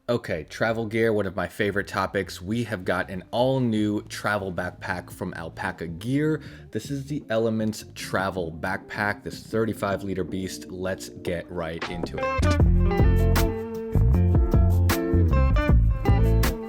Okay, travel gear, one of my favorite topics. We have got an all new travel backpack from Alpaka Gear. This is the Elements Travel Backpack, this 35-liter beast. Let's get right into it.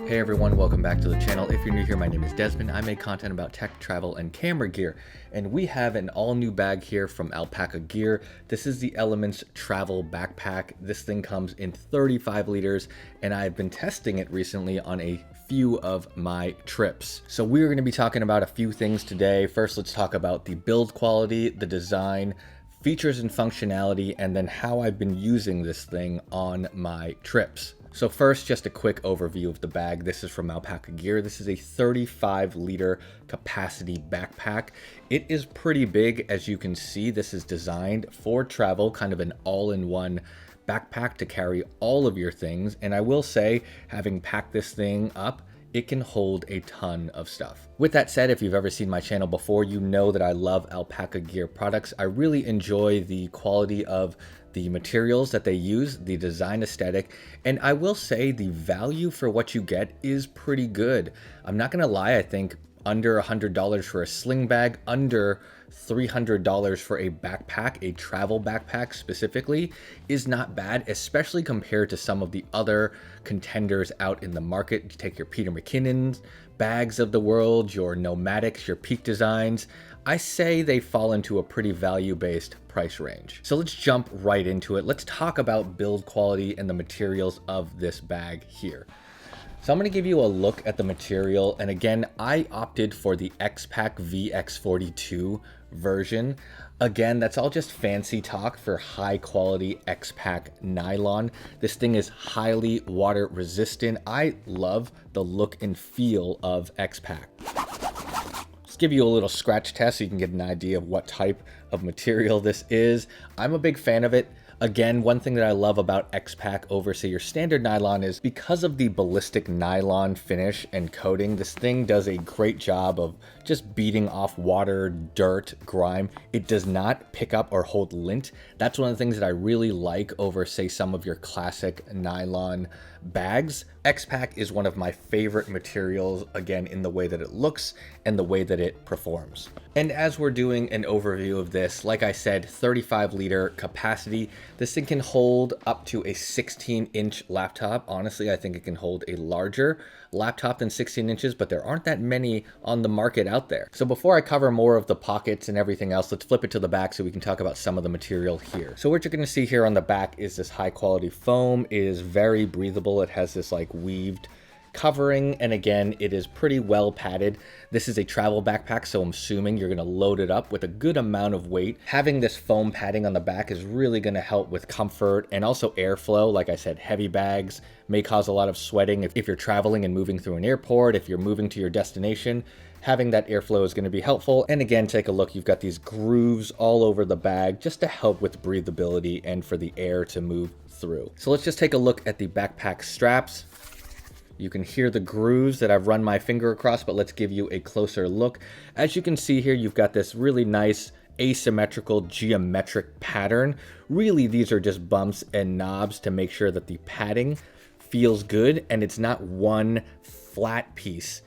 Hey everyone, welcome back to the channel. If you're new here, my name is Desmond. I make content about tech, travel, and camera gear. And we have an all new bag here from Alpaka Gear. This is the Elements Travel Backpack. This thing comes in 35 liters, and I've been testing it recently on a few of my trips. So we're gonna be talking about a few things today. First, let's talk about the build quality, the design, features and functionality, and then how I've been using this thing on my trips. So first, just a quick overview of the bag. This is from Alpaka Gear. This is a 35-liter capacity backpack. It is pretty big, as you can see. This is designed for travel, kind of an all-in-one backpack to carry all of your things. And I will say, having packed this thing up, it can hold a ton of stuff. With that said, if you've ever seen my channel before, you know that I love Alpaka Gear products. I really enjoy the quality of the materials that they use, the design aesthetic, and I will say the value for what you get is pretty good. I'm not gonna lie, I think under $100 for a sling bag, under $300 for a backpack, a travel backpack specifically, is not bad, especially compared to some of the other contenders out in the market. You take your Peter McKinnon's bags of the world, your Nomadics, your Peak Designs. I say they fall into a pretty value-based price range. So let's jump right into it. Let's talk about build quality and the materials of this bag here. So I'm going to give you a look at the material, and again, I opted for the X-Pack VX42 version. Again, that's all just fancy talk for high quality X-Pack nylon. This thing is highly water resistant. I love the look and feel of X-Pack. Let's give you a little scratch test so you can get an idea of what type of material this is. I'm a big fan of it. Again, one thing that I love about X-Pack over, say, your standard nylon is because of the ballistic nylon finish and coating, this thing does a great job of just beating off water, dirt, grime. It does not pick up or hold lint. That's one of the things that I really like over, say, some of your classic nylon bags. X-Pack is one of my favorite materials, again, in the way that it looks and the way that it performs. And as we're doing an overview of this, like I said, 35-liter capacity. This thing can hold up to a 16-inch laptop. Honestly, I think it can hold a larger laptop than 16 inches, but there aren't that many on the market out there. So before I cover more of the pockets and everything else, let's flip it to the back so we can talk about some of the material here. So what you're going to see here on the back is this high quality foam. It is very breathable. It has this like weaved covering, and again, it is pretty well padded. This is a travel backpack, so I'm assuming you're going to load it up with a good amount of weight. Having this foam padding on the back is really going to help with comfort and also airflow. Like I said, heavy bags may cause a lot of sweating if you're traveling and moving through an airport, if you're moving to your destination. Having that airflow is going to be helpful. And again, take a look, you've got these grooves all over the bag just to help with breathability and for the air to move through. So let's just take a look at the backpack straps. You can hear the grooves that I've run my finger across, but let's give you a closer look. As you can see here, you've got this really nice asymmetrical geometric pattern. Really, these are just bumps and knobs to make sure that the padding feels good and it's not one flat piece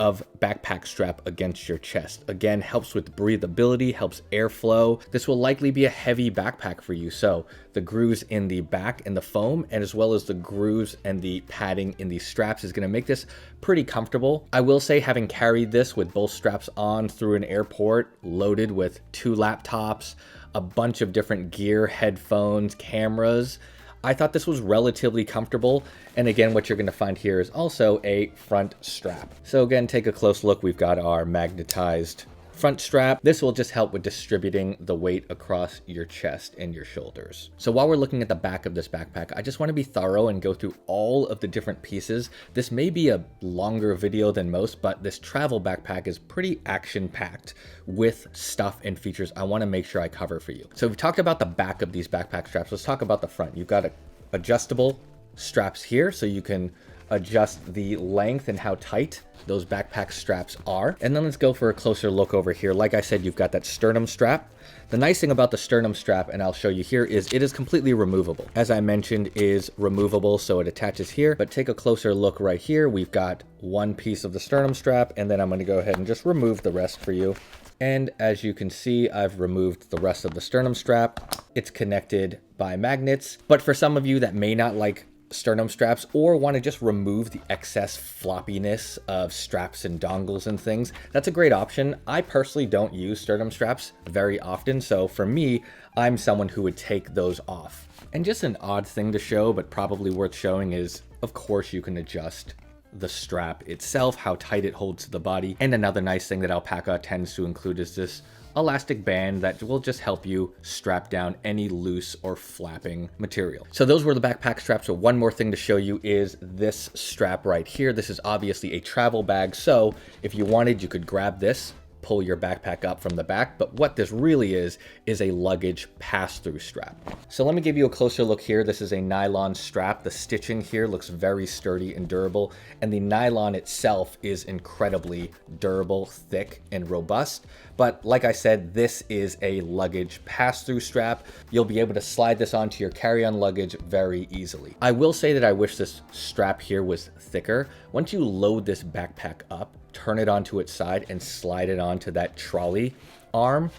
of backpack strap against your chest. Again, helps with breathability, helps airflow. This will likely be a heavy backpack for you. So the grooves in the back and the foam, and as well as the grooves and the padding in the straps is gonna make this pretty comfortable. I will say, having carried this with both straps on through an airport, loaded with 2 laptops, a bunch of different gear, headphones, cameras, I thought this was relatively comfortable. And again, what you're going to find here is also a front strap. So again, take a close look. We've got our magnetized front strap. This will just help with distributing the weight across your chest and your shoulders. So while we're looking at the back of this backpack, I just want to be thorough and go through all of the different pieces. This may be a longer video than most, but this travel backpack is pretty action-packed with stuff and features I want to make sure I cover for you. So we've talked about the back of these backpack straps. Let's talk about the front. You've got adjustable straps here, so you can adjust the length and how tight those backpack straps are. And then let's go for a closer look over here. Like I said, you've got that sternum strap. The nice thing about the sternum strap, and I'll show you here, is it is completely removable. As I mentioned, is removable, so it attaches here. But take a closer look right here. We've got one piece of the sternum strap, and then I'm going to go ahead and just remove the rest for you. And as you can see, I've removed the rest of the sternum strap. It's connected by magnets. But for some of you that may not like sternum straps or want to just remove the excess floppiness of straps and dongles and things, that's a great option. I personally don't use sternum straps very often, so for me, I'm someone who would take those off. And just an odd thing to show, but probably worth showing, is of course you can adjust the strap itself, how tight it holds to the body. And another nice thing that Alpaka tends to include is this elastic band that will just help you strap down any loose or flapping material. So those were the backpack straps. So one more thing to show you is this strap right here. This is obviously a travel bag. So if you wanted, you could grab this, pull your backpack up from the back, but what this really is a luggage pass-through strap. So let me give you a closer look here. This is a nylon strap. The stitching here looks very sturdy and durable, and the nylon itself is incredibly durable, thick, and robust. But like I said, this is a luggage pass-through strap. You'll be able to slide this onto your carry-on luggage very easily. I will say that I wish this strap here was thicker. Once you load this backpack up, turn it onto its side and slide it onto that trolley arm,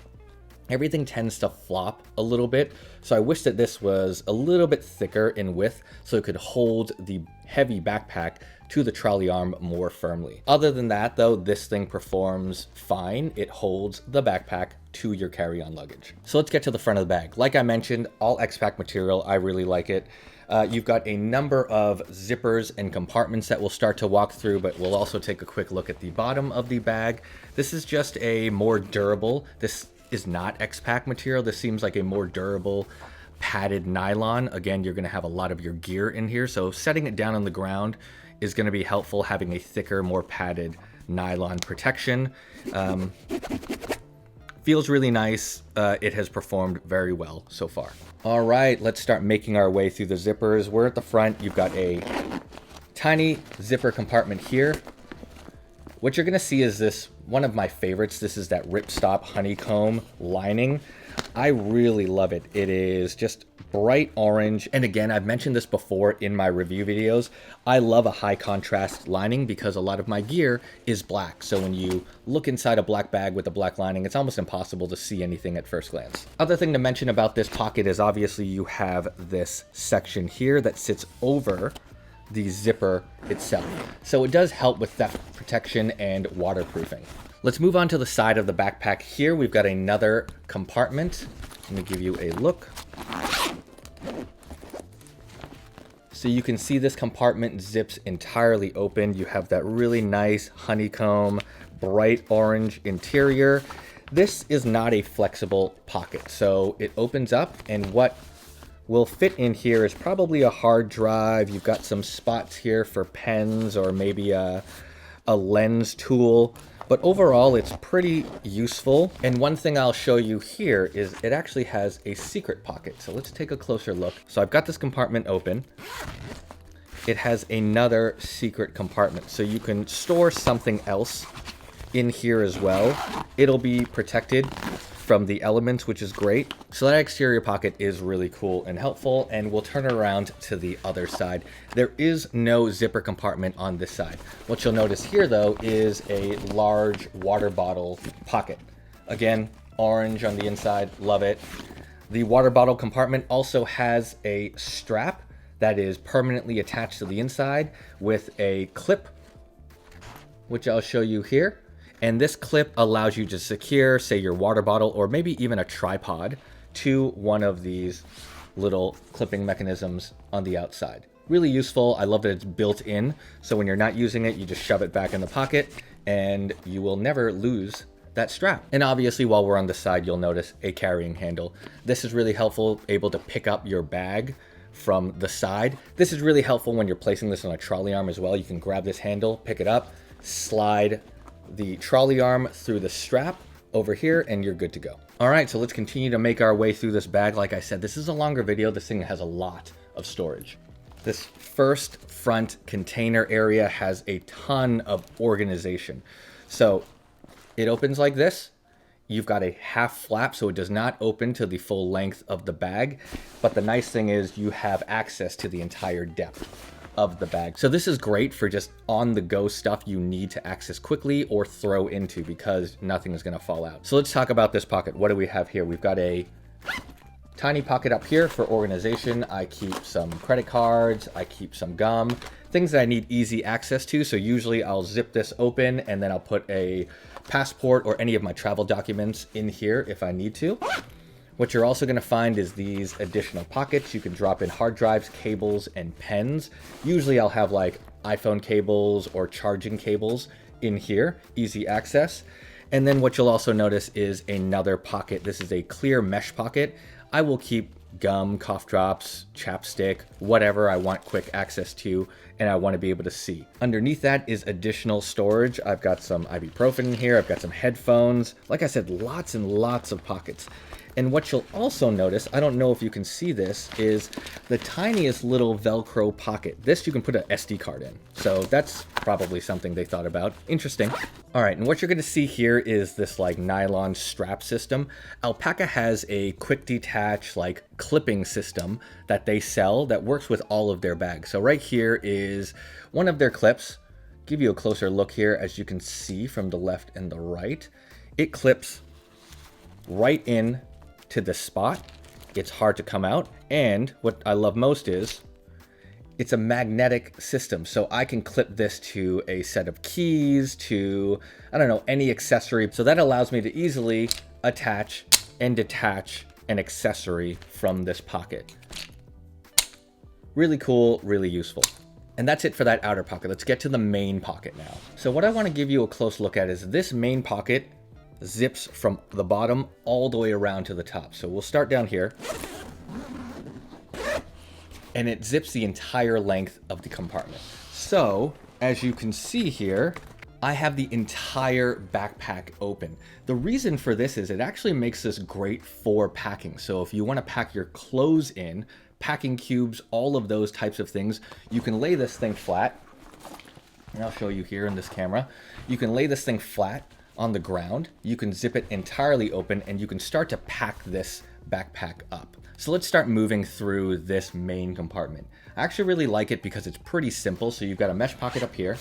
everything tends to flop a little bit. So I wish that this was a little bit thicker in width so it could hold the heavy backpack to the trolley arm more firmly. Other than that though, this thing performs fine. It holds the backpack to your carry-on luggage. So let's get to the front of the bag. Like I mentioned, all X-Pac material, I really like it. You've got a number of zippers and compartments that we'll start to walk through, but we'll also take a quick look at the bottom of the bag. This is just a more durable, this is not X-Pac material. This seems like a more durable padded nylon. Again, you're gonna have a lot of your gear in here, so setting it down on the ground is gonna be helpful, having a thicker, more padded nylon protection. Feels really nice. It has performed very well so far. All right, let's start making our way through the zippers. We're at the front. You've got a tiny zipper compartment here. What you're gonna see is this, one of my favorites. This is that ripstop honeycomb lining. I really love it. It is just bright orange. And again, I've mentioned this before in my review videos. I love a high contrast lining because a lot of my gear is black. So when you look inside a black bag with a black lining, it's almost impossible to see anything at first glance. Other thing to mention about this pocket is obviously you have this section here that sits over the zipper itself. So it does help with theft protection and waterproofing. Let's move on to the side of the backpack here. We've got another compartment. Let me give you a look. So you can see this compartment zips entirely open. You have that really nice honeycomb, bright orange interior. This is not a flexible pocket, so it opens up, and what will fit in here is probably a hard drive. You've got some spots here for pens or maybe a lens tool. But overall, it's pretty useful. And one thing I'll show you here is it actually has a secret pocket. So let's take a closer look. So I've got this compartment open. It has another secret compartment. So you can store something else in here as well. It'll be protected from the elements, which is great. So that exterior pocket is really cool and helpful, and we'll turn it around to the other side. There is no zipper compartment on this side. What you'll notice here though is a large water bottle pocket. Again, orange on the inside, love it. The water bottle compartment also has a strap that is permanently attached to the inside with a clip, which I'll show you here. And this clip allows you to secure, say, your water bottle or maybe even a tripod to one of these little clipping mechanisms on the outside. Really useful. I love that it's built in. So when you're not using it, you just shove it back in the pocket and you will never lose that strap. And obviously, while we're on the side, you'll notice a carrying handle. This is really helpful, able to pick up your bag from the side. This is really helpful when you're placing this on a trolley arm as well. You can grab this handle, pick it up, slide the trolley arm through the strap over here, and you're good to go. All right, so let's continue to make our way through this bag. Like I said, this is a longer video. This thing has a lot of storage. This first front container area has a ton of organization. So it opens like this. You've got a half flap, so it does not open to the full length of the bag. But the nice thing is you have access to the entire depth of the bag. So this is great for just on-the-go stuff you need to access quickly or throw into, because nothing is gonna fall out. So let's talk about this pocket. What do we have here? We've got a tiny pocket up here for organization. I keep some credit cards, I keep some gum, things that I need easy access to. So usually I'll zip this open and then I'll put a passport or any of my travel documents in here if I need to. What you're also gonna find is these additional pockets. You can drop in hard drives, cables, and pens. Usually I'll have like iPhone cables or charging cables in here, easy access. And then what you'll also notice is another pocket. This is a clear mesh pocket. I will keep gum, cough drops, chapstick, whatever I want quick access to and I want to be able to see. Underneath that is additional storage. I've got some ibuprofen in here. I've got some headphones. Like I said, lots and lots of pockets. And what you'll also notice, I don't know if you can see this, is the tiniest little Velcro pocket. This you can put an SD card in. So that's probably something they thought about. Interesting. All right, and what you're gonna see here is this like nylon strap system. Alpaka has a quick detach like clipping system that they sell that works with all of their bags. So right here is one of their clips. Give you a closer look here, as you can see from the left and the right. It clips right in to the spot. It's hard to come out. And what I love most is it's a magnetic system. So I can clip this to a set of keys, to, I don't know, any accessory. So that allows me to easily attach and detach an accessory from this pocket. Really cool, really useful. And that's it for that outer pocket. Let's get to the main pocket now. So what I want to give you a close look at is this main pocket zips from the bottom all the way around to the top. So we'll start down here. And it zips the entire length of the compartment. So as you can see here, I have the entire backpack open. The reason for this is it actually makes this great for packing. So if you want to pack your clothes in, packing cubes, all of those types of things, you can lay this thing flat. And I'll show you here in this camera. You can lay this thing flat on the ground. You can zip it entirely open and you can start to pack this backpack up. So let's start moving through this main compartment. I actually really like it because it's pretty simple. So you've got a mesh pocket up here,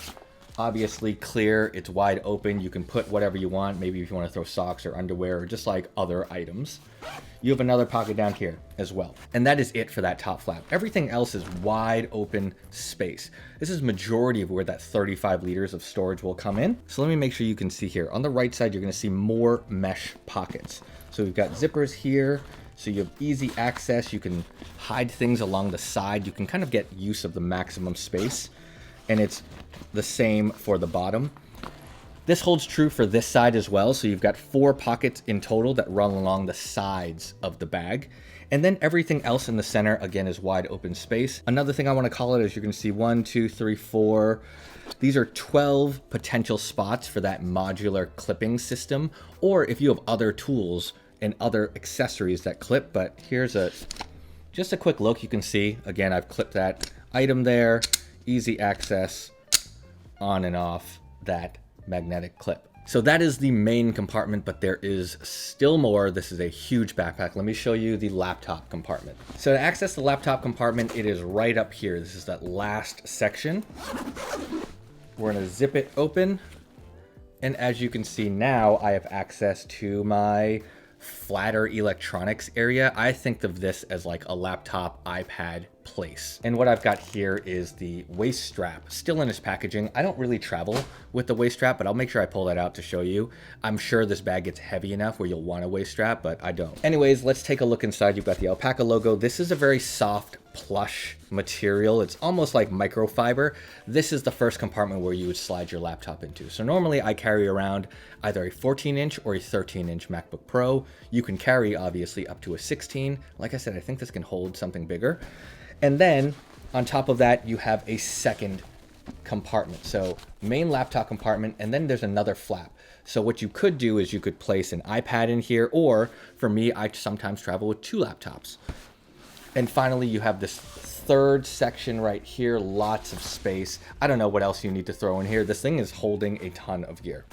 obviously clear, it's wide open. You can put whatever you want. Maybe if you want to throw socks or underwear or just like other items. You have another pocket down here as well. And that is it for that top flap. Everything else is wide open space. This is majority of where that 35 liters of storage will come in. So let me make sure you can see here. On the right side, you're gonna see more mesh pockets. So we've got zippers here. So you have easy access. You can hide things along the side. You can kind of get use of the maximum space. And it's the same for the bottom. This holds true for this side as well. So you've got 4 pockets in total that run along the sides of the bag. And then everything else in the center, again, is wide open space. Another thing I want to call it is you're going to see 1, 2, 3, 4. These are 12 potential spots for that modular clipping system. Or if you have other tools and other accessories that clip. But here's just a quick look. You can see, again, I've clipped that item there. Easy access on and off that magnetic clip. So that is the main compartment, but there is still more. This is a huge backpack. Let me show you the laptop compartment. So to access the laptop compartment, it is right up here. This is that last section. We're gonna zip it open. And as you can see now, I have access to my flatter electronics area. I think of this as like a laptop, iPad place. And what I've got here is the waist strap, still in its packaging. I don't really travel with the waist strap, but I'll make sure I pull that out to show you. I'm sure this bag gets heavy enough where you'll want a waist strap, but I don't. Anyways, let's take a look inside. You've got the Alpaka logo. This is a very soft plush material. It's almost like microfiber. This is the first compartment where you would slide your laptop into. So normally I carry around either a 14-inch or a 13-inch MacBook Pro. You can carry obviously up to a 16. Like I said, I think this can hold something bigger. And then on top of that, you have a second compartment. So main laptop compartment, and then there's another flap. So what you could do is you could place an iPad in here, or for me, I sometimes travel with 2 laptops. And finally, you have this third section right here, lots of space. I don't know what else you need to throw in here. This thing is holding a ton of gear.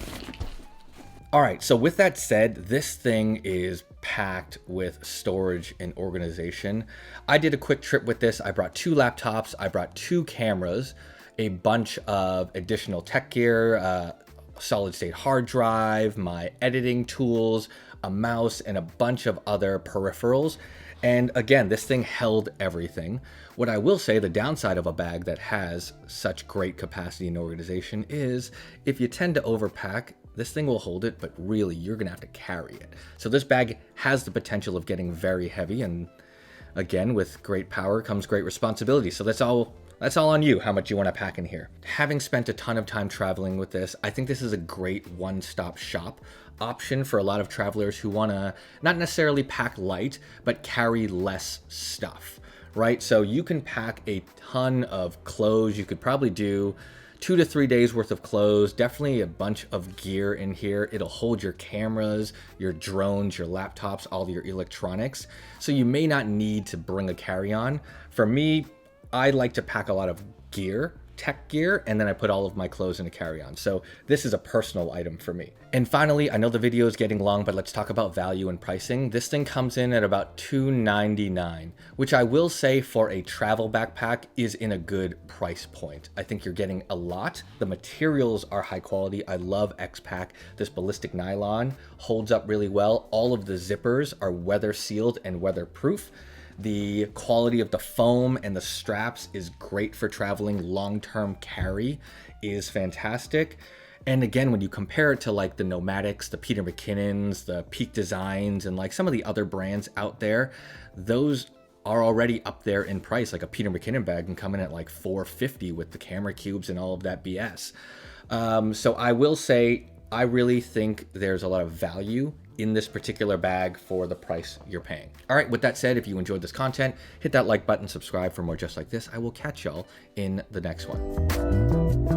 All right, so with that said, this thing is packed with storage and organization. I did a quick trip with this. I brought 2 laptops, I brought 2 cameras, a bunch of additional tech gear, solid state hard drive, my editing tools, a mouse, and a bunch of other peripherals. And again, this thing held everything. What I will say, the downside of a bag that has such great capacity and organization is if you tend to overpack, this thing will hold it, but really you're gonna have to carry it. So this bag has the potential of getting very heavy, and again, with great power comes great responsibility. So that's all on you, how much you want to pack in here. Having spent a ton of time traveling with this, I think this is a great one-stop shop option for a lot of travelers who want to not necessarily pack light, but carry less stuff, right? So you can pack a ton of clothes. You could probably do 2 to 3 days worth of clothes, definitely a bunch of gear in here. It'll hold your cameras, your drones, your laptops, all your electronics. So you may not need to bring a carry-on. For me, I like to pack a lot of gear, tech gear, and then I put all of my clothes in a carry-on. So this is a personal item for me. And finally, I know the video is getting long, but let's talk about value and pricing. This thing comes in at about $299, which I will say for a travel backpack is in a good price point. I think you're getting a lot. The materials are high quality. I love X-Pack. This ballistic nylon holds up really well. All of the zippers are weather sealed and weatherproof. The quality of the foam and the straps is great for traveling. Long-term carry is fantastic. And again, when you compare it to like the Nomadics, the Peter McKinnons, the Peak Designs, and like some of the other brands out there, those are already up there in price. Like a Peter McKinnon bag can come in at like $450 with the camera cubes and all of that BS. So I will say, I really think there's a lot of value in this particular bag for the price you're paying. All right, with that said, if you enjoyed this content, hit that like button, subscribe for more just like this. I will catch y'all in the next one.